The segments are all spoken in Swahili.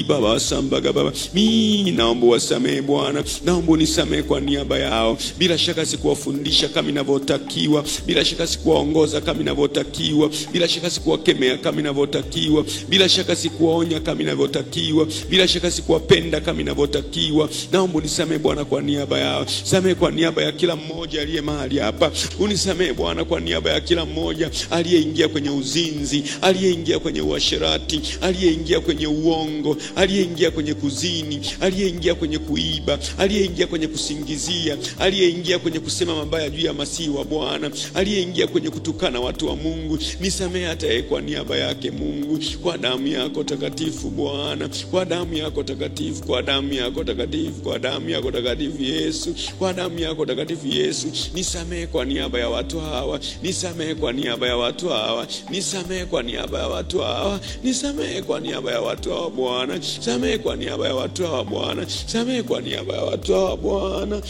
Baba sambaga baba, mimi naomba wasamehe Bwana, naomba unisamehe kwa niaba yao. Bila shaka sikuwafundisha kama inavyotakiwa, bila shaka sikuwaongoza kama inavyotakiwa, bila shaka sikuwakemea kama inavyotakiwa, bila shaka sikuwaonya kama inavyotakiwa, bila shaka sikuwapenda kama inavyotakiwa. Naomba unisamehe Bwana kwa niaba yao. Samehe kwa niaba ya kila mmoja aliye mahali hapa. Unisamehe Bwana kwa niaba ya kila mmoja aliyeingia kwenye uzinzi, aliyeingia kwenye uasherati, aliyeingia kwenye uongo, aliyeingia kwenye kuzini, aliyeingia kwenye kuiba, aliyeingia kwenye kusingizia, aliyeingia kwenye kusema mabaya juu ya Masihi wa Bwana, aliyeingia kwenye kutukana watu wa Mungu. Nisamehe hata yeye kwa niaba yake Mungu, kwa damu yako takatifu Bwana, kwa damu yako takatifu, kwa damu yako takatifu, kwa damu yako takatifu Yesu, kwa damu yako takatifu Yesu. Nisamehe kwa niaba ya watu hawa, nisamehe kwa niaba ya watu hawa, nisamehe kwa niaba ya watu hawa, nisamehe kwa niaba ya watu hawa Bwana, samehe kwa niaba ya watu hawa Bwana, samehe kwa niaba ya watu hawa Bwana,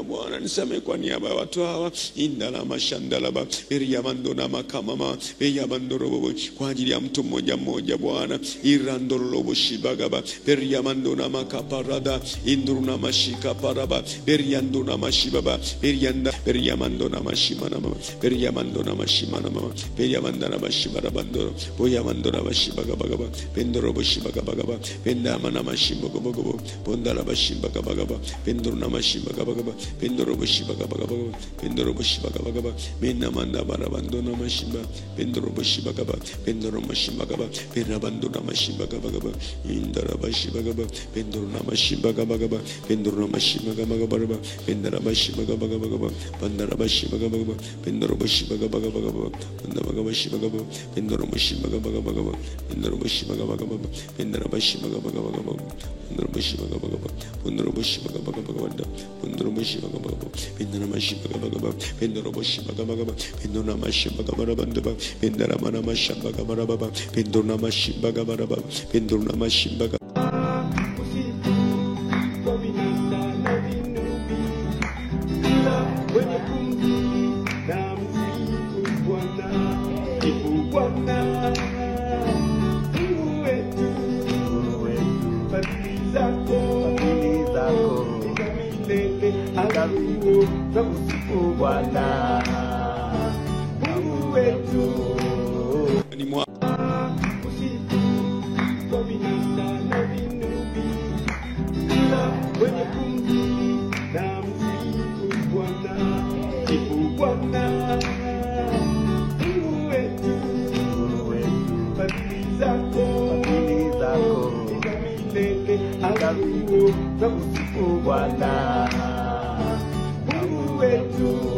Bwana nisamehe kwa niaba ya watu hawa. Indala mashandalaba eriyamandona makamama eyamandorobo, kwa ajili ya mtu mmoja mmoja Bwana, irandorobo shibagaba eriyamandona makaparada induruna mashika paraba eriyandona mashibaba eriyamandona mashimana mama eriyamandona mashimana mama eriyamandana mashimara bandoro boyamandona mashibagaba pendoro boshibaga bagaba penda mana mashimbo gobogobo pondala bashibaga bagaba pendoro na mashibaga bagaba pendoro boshibaga bagaba pendoro boshibaga bagaba mena manda barabandona mashimba pendoro boshibaga bagaba pendoro mashibaga bagaba perabandona mashibaga bagaba indara bashibaga bagaba pendoro na mashibaga bagaba pendoro na mashibaga bagaba pendara bashibaga bagaba pandara bashibaga bagaba pendoro boshibaga bagaba pandara bagaba shibaga bagaba pendoro mashibaga bagaba pendoro boshibaga bagaba pendara bashibaga bagaba pendoro bashibaga bagaba pendoro bashibaga bagaba pendoro bashibaga bagaba pendara mashibaga bagaba pendoro bashibaga bagaba pendoro mashibaga barabanda pendara mana mashibaga barababa pendoro mashibaga barababa pendoro mashibaga Bwana Mungu wetu.